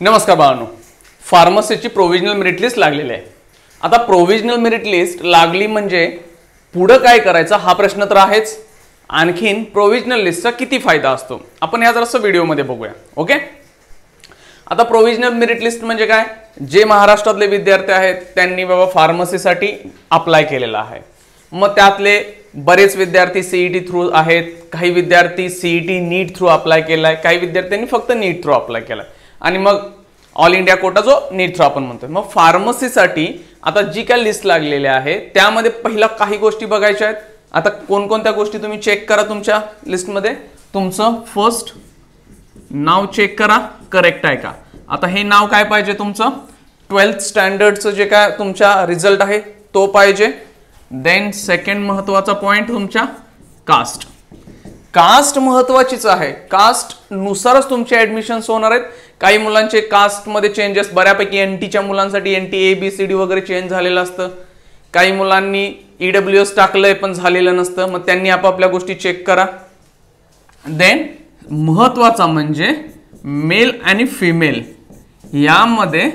नमस्कार बाळांनो, फार्मसीची provisional merit list लागलेली आहे। आता प्रोव्हिजनल मेरिट लिस्ट लागली म्हणजे पुढे काय करायचं हा प्रश्न तर आहेच। आणखीन प्रोव्हिजनल लिस्टचा किती फायदा असतो आपण या जरासं व्हिडिओ मध्ये बघूया। ओके, आता प्रोव्हिजनल मेरिट लिस्ट म्हणजे काय, जे महाराष्ट्रातले विद्यार्थी आहेत त्यांनी बाबा फार्मसीसाठी अप्लाय केलेला आहे, मग त्यातले बरेच विद्यार्थी सीईटी थ्रू आहेत, काही विद्यार्थी सीईटी नीट थ्रू अप्लाय केलाय, काही विद्यार्थ्यांनी फक्त नीट थ्रू अप्लाय केलाय आणि मग ऑल इंडिया कोटा जो नीट थ्रू आपण म्हणतोय। मग फार्मसीसाठी आता जी काय लिस्ट लागलेली आहे त्यामध्ये पहिला काही गोष्टी बघायच्या आहेत। आता कोणकोणत्या गोष्टी तुम्ही चेक करा तुमच्या लिस्टमध्ये, तुमचं फर्स्ट नाव चेक करा करेक्ट आहे का। आता हे नाव काय पाहिजे तुमचं 12th स्टँडर्डचं जे काय तुमचा रिझल्ट आहे तो पाहिजे। देन सेकंड महत्त्वाचा पॉइंट तुमच्या कास्ट, कास्ट महत्त्वाचीच आहे, कास्ट नुसारच तुमचे ऍडमिशन्स होणार आहेत। काही मुलांचे कास्ट मध्ये चेंजेस बऱ्यापैकी एनटीच्या मुलांसाठी एनटी ABCD वगैरे चेंज झालेलं असतं, काही मुलांनी EWS टाकलंय पण झालेलं नसतं, मग त्यांनी आपापल्या गोष्टी चेक करा। देन महत्त्वाचा म्हणजे मेल आणि फिमेल यामध्ये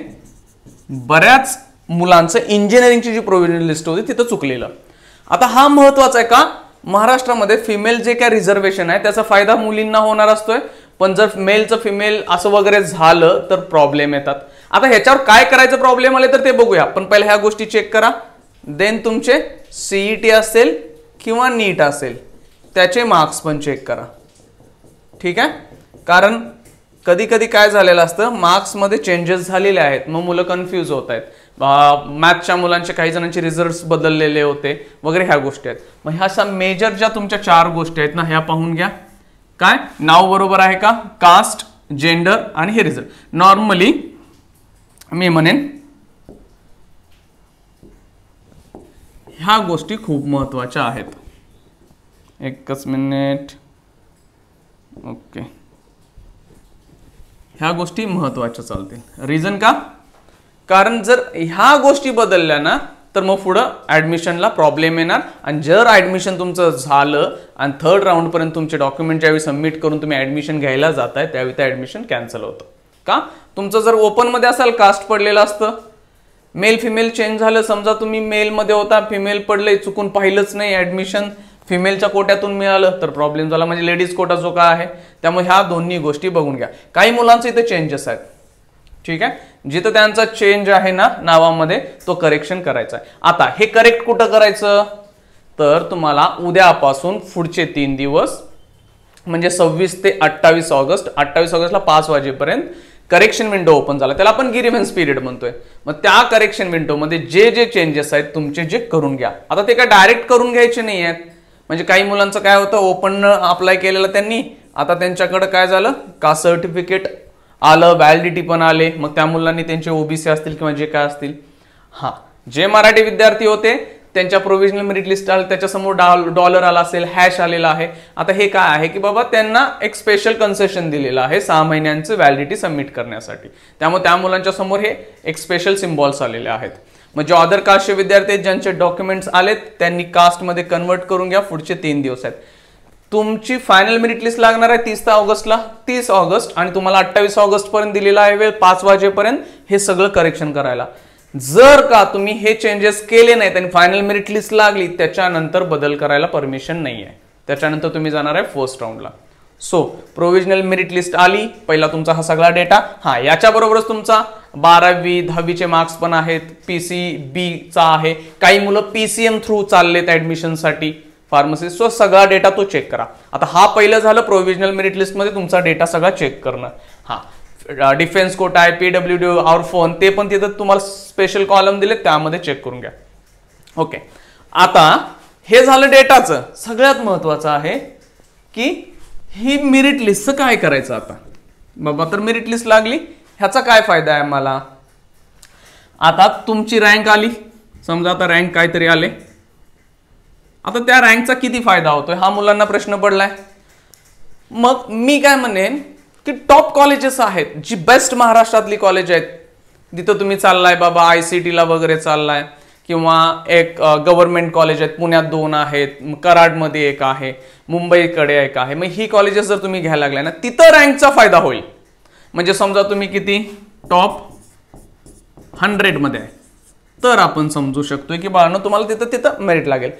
बऱ्याच मुलांचं इंजिनिअरिंगची जी प्रोव्हिजनल लिस्ट होती तिथं चुकलेलं। आता हा महत्त्वाचा आहे का, महाराष्ट्रामध्ये फिमेल जे काय रिझर्वेशन आहे त्याचा फायदा मुलींना होणार असतोय, पण जर मेलचं फिमेल असं वगैरे झालं तर प्रॉब्लेम येतात। आता ह्याच्यावर काय करायचं प्रॉब्लेम आले तर ते बघूया, पण पहिले ह्या गोष्टी चेक करा। देन तुमचे सीईटी असेल किंवा नीट असेल त्याचे मार्क्स पण चेक करा, ठीक आहे। कारण कधी कधी काय झालेलं असतं मार्क्स मध्ये चेंजेस झालेले आहेत, मग मुलं कन्फ्यूज होत आहेत। मॅथच्या मुलांचे काही जणांचे रिझल्ट्स बदललेले होते वगैरे ह्या गोष्टी आहेत। मग ह्या मेजर ज्या तुमच्या 4 गोष्टी आहेत ना ह्या पाहून घ्या, काय नाव बरोबर आहे का, कास्ट, जेंडर आणि हे रिझल्ट। नॉर्मली मी म्हणेन ह्या गोष्टी खूप महत्त्वाच्या आहेत। एकच मिनिट, ओके, ह्या गोष्टी महत्त्वाच्या चालतील। रिझन का, कारण जर ह्या गोष्टी बदलल्या ना तर मग पुढं ऍडमिशनला प्रॉब्लेम येणार, आणि जर ऍडमिशन तुमचं झालं आणि 3rd राऊंड पर्यंत तुमचे डॉक्युमेंट ज्यावेळी सबमिट करून तुम्ही ऍडमिशन घ्यायला जाताय त्यावेळी ते ऍडमिशन कॅन्सल होतं। का, तुमचं जर ओपन मध्ये असाल कास्ट पडलेलं असतं, मेल फिमेल चेंज झालं, समजा तुम्ही मेल मध्ये होता फिमेल पडले, चुकून पाहिलंच नाही ऍडमिशन फिमेलच्या कोट्यातून मिळालं तर प्रॉब्लेम झाला, म्हणजे लेडीज कोटा जो काय आहे। त्यामुळे ह्या दोन्ही गोष्टी बघून घ्या। काही मुलांचे इथे चेंजेस आहेत, ठीक आहे, जिथं त्यांचा चेंज आहे ना नावामध्ये तो करेक्शन करायचा आहे। आता हे करेक्ट कुठं करायचं, तर तुम्हाला उद्यापासून पुढचे 3 दिवस म्हणजे 26 ते 28 ऑगस्ट, 28 ऑगस्टला 5 वाजेपर्यंत करेक्शन विंडो ओपन झाला, त्याला आपण ग्रीव्हन्स पिरियड म्हणतोय। मग त्या करेक्शन विंडो मध्ये जे जे चेंजेस आहेत तुमचे जे करून घ्या। आता ते काय डायरेक्ट करून घ्यायचे नाही आहेत, म्हणजे काही मुलांचं काय होतं ओपन अप्लाय केलेलं त्यांनी, आता त्यांच्याकडे काय झालं कास्ट सर्टिफिकेट आलं, व्हॅलिडिटी पण आले, मग त्या मुलांनी त्यांचे ओबीसी असतील किंवा जे काय असतील, हा जे मराठी विद्यार्थी होते त्यांच्या प्रोव्हिजनल मेरिट लिस्ट आलं त्याच्यासमोर डॉलर आला असेल, हॅश आलेला आहे। आता हे काय आहे की बाबा त्यांना एक स्पेशल कन्सेशन दिलेलं आहे 6 महिन्यांचं व्हॅलिडिटी सबमिट करण्यासाठी, त्यामुळे त्या मुलांच्या समोर हे एक स्पेशल सिम्बॉल्स आलेले आहेत। मग जे अदर कास्टचे विद्यार्थी आहेत ज्यांचे डॉक्युमेंट्स आलेत त्यांनी कास्टमध्ये कन्वर्ट करून घ्या। पुढचे 3 दिवस आहेत, तुमची फायनल मेरिट लिस्ट लागणार आहे 30 ऑगस्टला, 30 ऑगस्ट, आणि तुम्हाला 28 ऑगस्ट पर्यंत दिलेला आहे वेळ 5 वाजेपर्यंत हे सगळं करेक्शन करायला। जर का तुम्ही हे चेंजेस केले नाहीत आणि फायनल मेरिट लिस्ट लागली त्याच्यानंतर बदल करायला परमिशन नाही आहे, त्याच्यानंतर तुम्ही जाणार आहे 1st राऊंडला। सो प्रोव्हिजनल मेरिट लिस्ट आली, पहिला तुमचा हा सगळा डेटा, हा याच्याबरोबरच तुमचा 12वी 10वीचे मार्क्स पण आहेत, PCB चा आहे, काही मुलं PCM थ्रू चाललेत ऍडमिशनसाठी फार्मसी, सो सगळा डेटा तो चेक करा। आता हा पहिलं झालं प्रोव्हिजनल मेरिट लिस्ट मध्ये तुमचा डेटा सगळा चेक करणं। हा डिफेन्स कोटा आहे, PWD ऑर्फन ते पण तिथं तुम्हाला स्पेशल कॉलम दिले त्यामध्ये चेक करून घ्या। ओके, आता हे झालं डेटाचं। सगळ्यात महत्वाचं आहे की ही मेरिट लिस्टचं काय करायचं। आता बाबा तर मेरिट लिस्ट लागली, ह्याचा काय फायदा आहे मला, आता तुमची रँक आली, समजा आता रँक काहीतरी आले, आता त्या रँकचा किती फायदा होतोय हा मुलांना प्रश्न पडलाय। मग मी काय म्हणेन की टॉप कॉलेजेस आहेत, जी बेस्ट महाराष्ट्रातली कॉलेज आहेत, जिथं तुम्ही चाललाय बाबा ICT ला वगैरे चाललाय, किंवा एक गव्हर्नमेंट कॉलेज आहेत, पुण्यात 2 आहेत, कराडमध्ये 1 आहे, मुंबईकडे 1 आहे। मग ही कॉलेजेस जर तुम्ही घ्यायला लागलाय ना तिथं रँकचा फायदा होईल। म्हणजे समजा तुम्ही किती टॉप 100 मध्ये आहे, तर आपण समजू शकतोय की बाळांनो तुम्हाला तिथं मेरिट लागेल.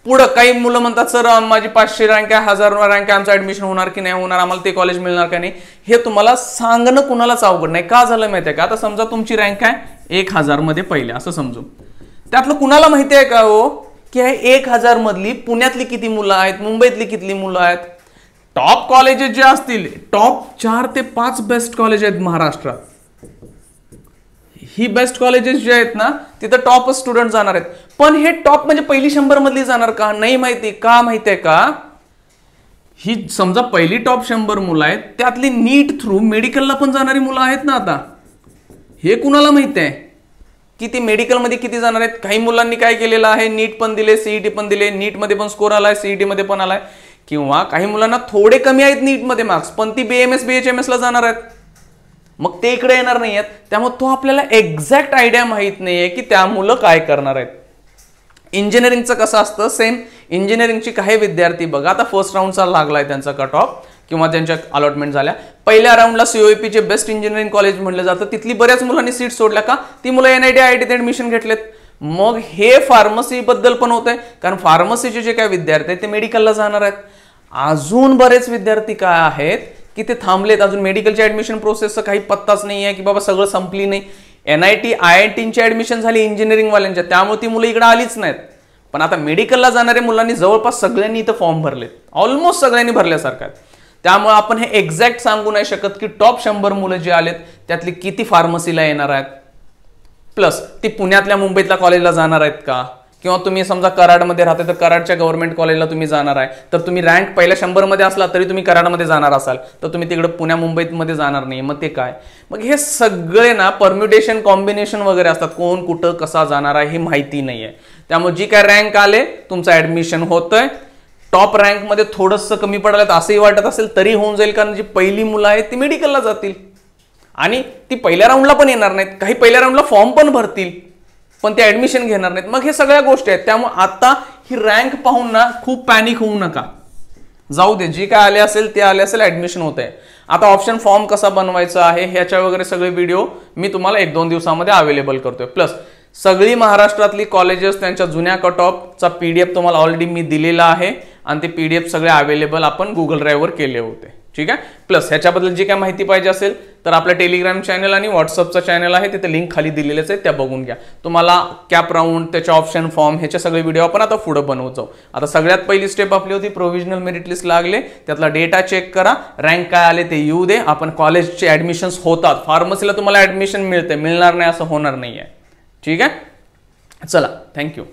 पुढं काही मुलं म्हणतात सर माझी 500 रँक आहे, 1000 रँक आहे, आमचं ऍडमिशन होणार की नाही होणार, आम्हाला ते कॉलेज मिळणार का नाही, हे तुम्हाला सांगणं कुणालाच अवघड नाही. का झालं माहिती आहे का? आता समजा तुमची रँक आहे 1000 मध्ये पहिले असं समजू, त्यातलं कुणाला माहिती आहे का हो की 1000 मधली पुण्यातली किती मुलं आहेत, मुंबईतली किती मुलं आहेत. टॉप कॉलेजेस जे असतील, टॉप 4 ते 5 बेस्ट कॉलेज आहेत महाराष्ट्रात, ही बेस्ट कॉलेजेस जे आहेत ना तिथं टॉप स्टुडंट जाणार आहेत. पण हे टॉप म्हणजे पहिली 100 मधली जाणार का? नाही माहिती. का माहिती आहे का? ही समजा पहिली टॉप 100 मुलं आहेत, त्यातली नीट थ्रू मेडिकलला पण जाणारी मुलं आहेत ना. आता हे कुणाला माहिती आहे की ती मेडिकलमध्ये किती जाणार आहेत? काही मुलांनी काय केलेलं आहे, नीट पण दिले, सीईटी पण दिले, नीटमध्ये पण स्कोर आलाय, सीईटी मध्ये पण आलाय, किंवा काही मुलांना थोडे कमी आहेत नीटमध्ये मार्क्स, पण ती BMS BHMS ला जाणार आहेत, मग ते इकडे येणार नाही आहेत. त्यामुळे तो आपल्याला एक्झॅक्ट आयडिया माहित नाहीये की त्या मुलं काय करणार आहेत. इंजिनिअरिंगचं कसं असतं, सेम इंजिनिअरिंगची काही विद्यार्थी बघा, आता फर्स्ट राऊंडचा लागलाय त्यांचा कट ऑफ किंवा त्यांच्या अलॉटमेंट झाल्या, पहिल्या राऊंडला COEP चे बेस्ट इंजिनिअरिंग कॉलेज म्हणलं जातं, तिथली बऱ्याच मुलांनी सीट सोडल्या का? ती मुलं NIT IIT ऍडमिशन घेतलेत. मग हे फार्मसी बद्दल पण होतंय, कारण फार्मसीचे जे काही विद्यार्थी आहेत ते मेडिकलला जाणार आहेत. अजून बरेच विद्यार्थी काय आहेत की ते थांबलेत, अजून मेडिकलच्या ऍडमिशन प्रोसेसचा काही पत्ताच नाही आहे की बाबा सगळं संपली नाही. NIT IITची ऍडमिशन झाली इंजिनिअरिंग वाल्यांच्या, त्यामुळे ती मुलं इकडे आलीच नाहीत. पण आता मेडिकलला जाणाऱ्या मुलांनी जवळपास सगळ्यांनी इथं फॉर्म भरलेत, ऑलमोस्ट सगळ्यांनी भरल्यासारखं आहे. त्यामुळे आपण हे एक्झॅक्ट सांगू नाही शकत की टॉप 100 मुलं जे आलेत त्यातली किती फार्मसीला येणार आहेत, प्लस ती पुण्यातल्या मुंबईतल्या कॉलेजला जाणार आहेत का, किंवा तुम्ही समजा कराडमध्ये राहता तर कराडच्या गव्हर्नमेंट कॉलेजला तुम्ही जाणार आहे, तर तुम्ही रँक पहिल्या 100 मध्ये असला तरी तुम्ही कराडमध्ये जाणार असाल, तर तुम्ही तिकडे पुण्या मुंबईमध्ये जाणार नाही. मग ते काय? मग हे सगळे ना परम्युटेशन कॉम्बिनेशन वगैरे असतात, कोण कुठं कसा जाणार आहे हे माहिती नाहीये. त्यामुळे जी काय रँक आले तुमचं ऍडमिशन होतंय, टॉप रँक मध्ये थोडंसं कमी पडायला असंही वाटत असेल तरी होऊन जाईल, कारण जी पहिली मुलं आहेत ती मेडिकलला जातील आणि ती पहिल्या राऊंडला पण येणार नाहीत, काही पहिल्या राऊंडला फॉर्म पण भरतील पण ते ऍडमिशन घेणार नाहीत. मग हे सगळ्या गोष्टी आहेत. त्यामुळे आता ही रँक पाहून ना खूप पॅनिक होऊ नका, जाऊ दे, जे काय आले असेल ते आले असेल, ऍडमिशन होत आहे. आता ऑप्शन फॉर्म कसा बनवायचा आहे ह्याच्या वगैरे सगळे व्हिडिओ मी तुम्हाला 1-2 दिवसामध्ये अवेलेबल करतोय. प्लस सगळी महाराष्ट्रातली कॉलेजेस त्यांच्या जुन्या कट ऑफचा PDF तुम्हाला ऑलरेडी मी दिलेला आहे आणि ते PDF सगळे अवेलेबल आपण गुगल ड्राईव्हवर केले होते. ठीक आहे. प्लस ह्याच्याबद्दल जी काय माहिती पाहिजे असेल तर आपला टेलिग्राम चॅनल आणि व्हॉट्सअपचा चॅनल आहे, तिथे लिंक खाली दिलेलेच आहे, त्या बघून घ्या. तुम्हाला कॅप राऊंड, त्याचे ऑप्शन फॉर्म, ह्याचे सगळे व्हिडिओ आपण आता पुढे बनवत जाऊ. आता सगळ्यात पहिली स्टेप आपली होती प्रोव्हिजनल मेरिट लिस्ट लागले, त्यातला डेटा चेक करा, रँक काय आले ते येऊ दे, आपण कॉलेजचे ऍडमिशन्स होतात, फार्मसीला तुम्हाला ऍडमिशन मिळते, मिळणार नाही असं होणार नाहीये. ठीक आहे. चला, थँक्यू.